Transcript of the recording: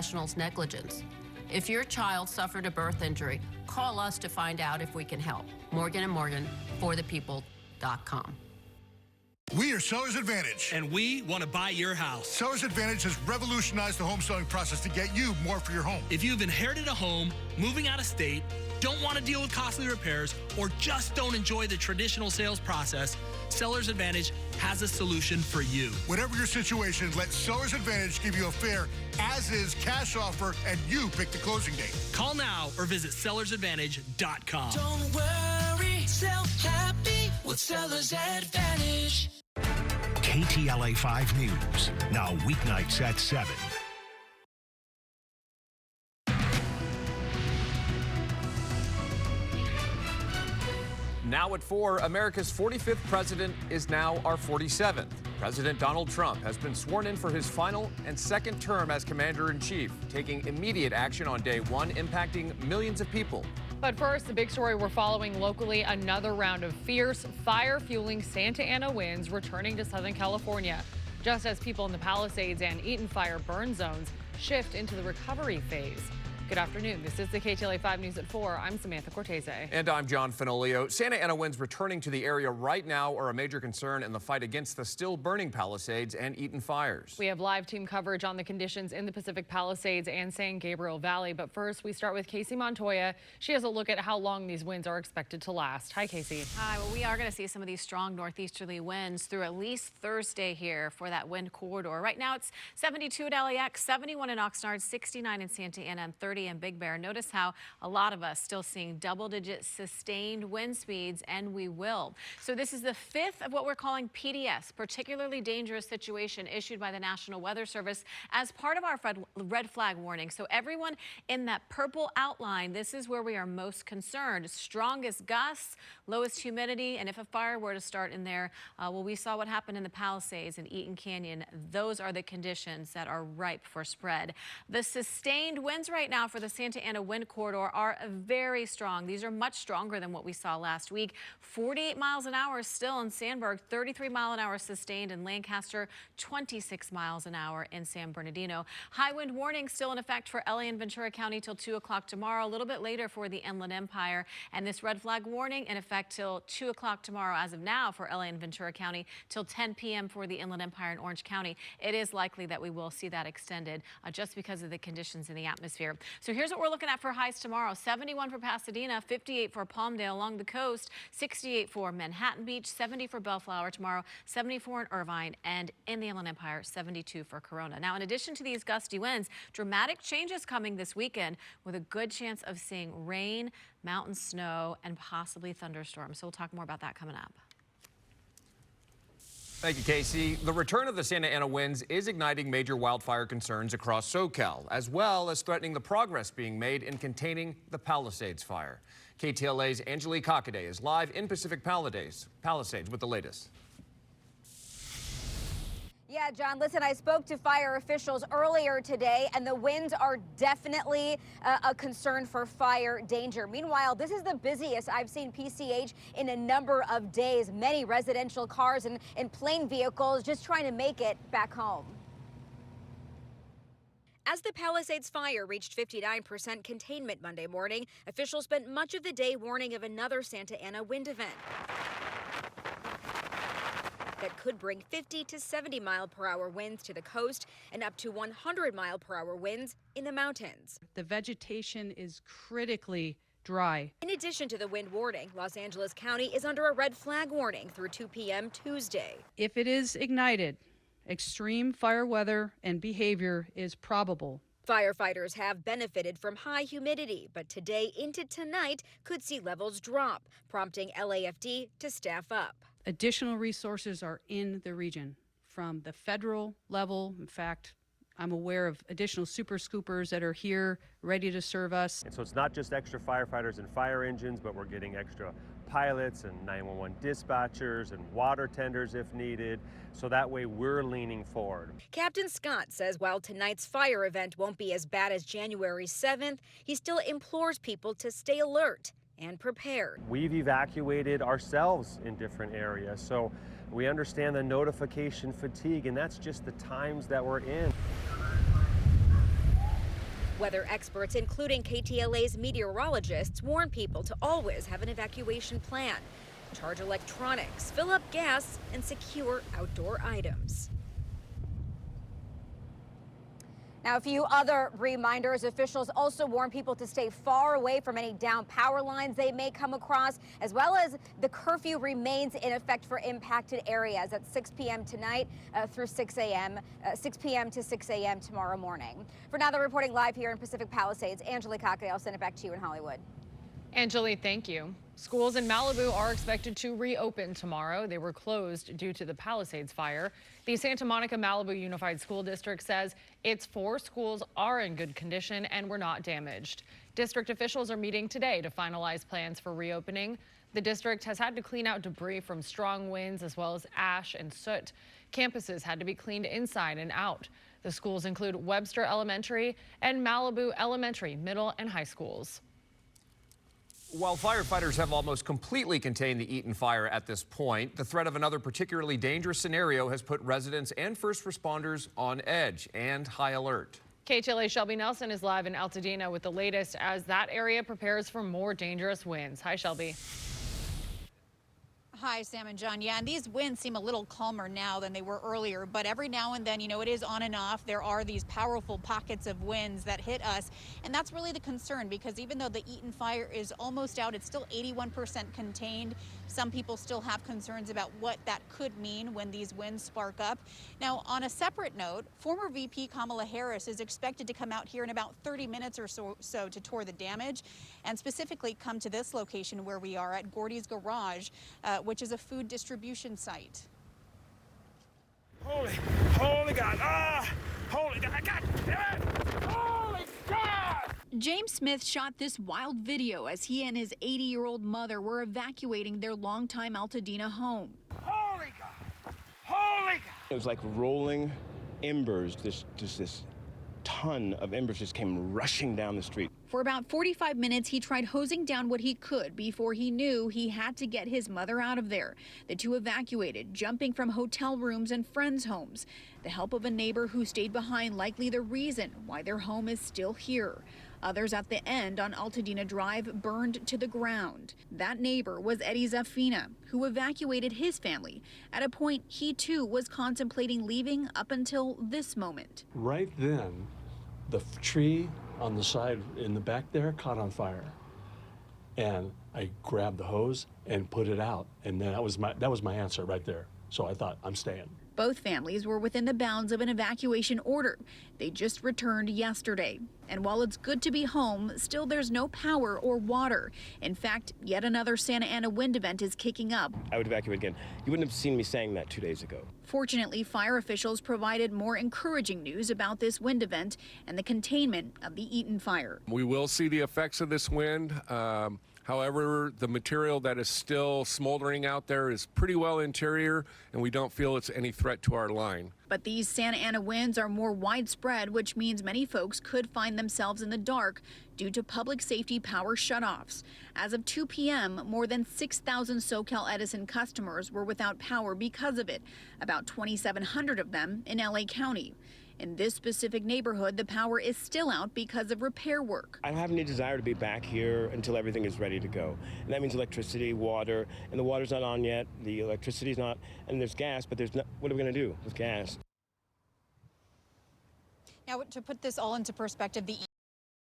professionals' negligence. If your child suffered a birth injury, call us to find out if we can help. Morgan & Morgan, forthepeople.com. We are Sellers Advantage. And we want to buy your house. Sellers Advantage has revolutionized the home selling process to get you more for your home. If you've inherited a home, moving out of state, don't want to deal with costly repairs, or just don't enjoy the traditional sales process, Sellers Advantage has a solution for you. Whatever your situation, let Sellers Advantage give you a fair as-is cash offer, and you pick the closing date. Call now or visit sellersadvantage.com. Don't worry, sell happy with Sellers Advantage. KTLA 5 News, now weeknights at 7. Now at 4, America's 45th president is now our 47th. President Donald Trump has been sworn in for his final and second term as commander-in-chief, taking immediate action on day one, impacting millions of people. But first, the big story we're following locally, another round of fierce fire-fueling Santa Ana winds returning to Southern California, just as people in the Palisades and Eaton fire burn zones shift into the recovery phase. Good afternoon. This is the KTLA 5 News at 4. I'm Samantha Cortese. And I'm John Fenolio. Santa Ana winds returning to the area right now are a major concern in the fight against the still burning Palisades and Eaton fires. We have live team coverage on the conditions in the Pacific Palisades and San Gabriel Valley. But first, we start with Casey Montoya. She has a look at how long these winds are expected to last. Hi, Casey. Hi. Well, we are going to see some of these strong northeasterly winds through at least Thursday here for that wind corridor. Right now, it's 72 at LAX, 71 in Oxnard, 69 in Santa Ana, and 30 in Big Bear. Notice how a lot of us still seeing double-digit sustained wind speeds, and we will. So this is the fifth of what we're calling PDS, particularly dangerous situation, issued by the National Weather Service as part of our red flag warning. So everyone in that purple outline, this is where we are most concerned. Strongest gusts, lowest humidity, and if a fire were to start in there, well, we saw what happened in the Palisades and Eaton Canyon. Those are the conditions that are ripe for spread. The sustained winds right now for the Santa Ana wind corridor are very strong. These are much stronger than what we saw last week. 48 miles an hour still in Sandburg, 33 mile an hour sustained in Lancaster, 26 miles an hour in San Bernardino. High wind warning still in effect for LA and Ventura County till 2 o'clock tomorrow, a little bit later for the Inland Empire. And this red flag warning in effect till 2 o'clock tomorrow as of now for LA and Ventura County, till 10 p.m. for the Inland Empire and Orange County. It is likely that we will see that extended just because of the conditions in the atmosphere. So here's what we're looking at for highs tomorrow. 71 for Pasadena, 58 for Palmdale along the coast, 68 for Manhattan Beach, 70 for Bellflower tomorrow, 74 in Irvine, and in the Inland Empire, 72 for Corona. Now, in addition to these gusty winds, dramatic changes coming this weekend with a good chance of seeing rain, mountain snow, and possibly thunderstorms. So we'll talk more about that coming up. Thank you, Casey. The return of the Santa Ana winds is igniting major wildfire concerns across SoCal, as well as threatening the progress being made in containing the Palisades fire. KTLA's Angelique Hockaday is live in Pacific Palisades with the latest. Yeah, John, listen, I spoke to fire officials earlier today, and the winds are definitely a concern for fire danger. Meanwhile, this is the busiest I've seen PCH in a number of days. Many residential cars and plane vehicles just trying to make it back home. As the Palisades fire reached 59% containment Monday morning, officials spent much of the day warning of another Santa Ana wind event that could bring 50 to 70 mile per hour winds to the coast and up to 100 mile per hour winds in the mountains. The vegetation is critically dry. In addition to the wind warning, Los Angeles County is under a red flag warning through 2 p.m. Tuesday. If it is ignited, extreme fire weather and behavior is probable. Firefighters have benefited from high humidity, but today into tonight could see levels drop, prompting LAFD to staff up. Additional resources are in the region from the federal level. In fact, I'm aware of additional super scoopers that are here ready to serve us. And so it's not just extra firefighters and fire engines, but we're getting extra pilots and 911 dispatchers and water tenders if needed. So that way we're leaning forward. Captain Scott says while tonight's fire event won't be as bad as January 7th, he still implores people to stay alert and prepared. We've evacuated ourselves in different areas, so we understand the notification fatigue, and that's just the times that we're in. Weather experts, including KTLA's meteorologists, warn people to always have an evacuation plan. Charge electronics, fill up gas, and secure outdoor items. Now, a few other reminders. Officials also warn people to stay far away from any downed power lines they may come across, as well as the curfew remains in effect for impacted areas at 6 p.m. tonight through 6 a.m., 6 p.m. to 6 a.m. tomorrow morning. For now, they're reporting live here in Pacific Palisades. Angela Cockney, I'll send it back to you in Hollywood. Angeli, thank you. Schools in Malibu are expected to reopen tomorrow. They were closed due to the Palisades fire. The Santa Monica Malibu Unified School District says its 4 schools are in good condition and were not damaged. District officials are meeting today to finalize plans for reopening. The district has had to clean out debris from strong winds as well as ash and soot. Campuses had to be cleaned inside and out. The schools include Webster Elementary and Malibu Elementary, middle and high schools. While firefighters have almost completely contained the Eaton fire at this point, the threat of another particularly dangerous scenario has put residents and first responders on edge and high alert. KTLA's Shelby Nelson is live in Altadena with the latest as that area prepares for more dangerous winds. Hi, Shelby. Hi, Sam and John. Yeah, and these winds seem a little calmer now than they were earlier, but every now and then, you know, it is on and off. There are these powerful pockets of winds that hit us, and that's really the concern because even though the Eaton fire is almost out, it's still 81% contained. Some people still have concerns about what that could mean when these winds spark up. Now, on a separate note, former VP Kamala Harris is expected to come out here in about 30 minutes or so to tour the damage and specifically come to this location where we are at Gordy's Garage, which is a food distribution site. Holy God, holy God, God damn it, holy God! James Smith shot this wild video as he and his 80-year-old mother were evacuating their longtime Altadena home. Holy God, holy God! It was like rolling embers, this ton of embers just came rushing down the street. For about 45 minutes, he tried hosing down what he could before he knew he had to get his mother out of there. The two evacuated, jumping from hotel rooms and friends' homes. The help of a neighbor who stayed behind likely the reason why their home is still here. Others at the end on Altadena Drive burned to the ground. That neighbor was Eddie Zafina, who evacuated his family at a point he too was contemplating leaving up until this moment. Right then, the tree on the side in the back there caught on fire. And I grabbed the hose and put it out. And that was my answer right there. So I thought, I'm staying. Both families were within the bounds of an evacuation order. They just returned yesterday. And while it's good to be home, still there's no power or water. In fact, yet another Santa Ana wind event is kicking up. I would evacuate again. You wouldn't have seen me saying that 2 days ago. Fortunately, fire officials provided more encouraging news about this wind event and the containment of the Eaton fire. We will see the effects of this wind. However, the material that is still smoldering out there is pretty well interior, and we don't feel it's any threat to our line. But these Santa Ana winds are more widespread, which means many folks could find themselves in the dark due to public safety power shutoffs. As of 2 p.m., more than 6,000 SoCal Edison customers were without power because of it, about 2,700 of them in LA County. In this specific neighborhood, the power is still out because of repair work. I don't have any desire to be back here until everything is ready to go. And that means electricity, water, and the water's not on yet, the electricity's not, and there's gas, but there's not, what are we gonna do with gas? Now, to put this all into perspective, the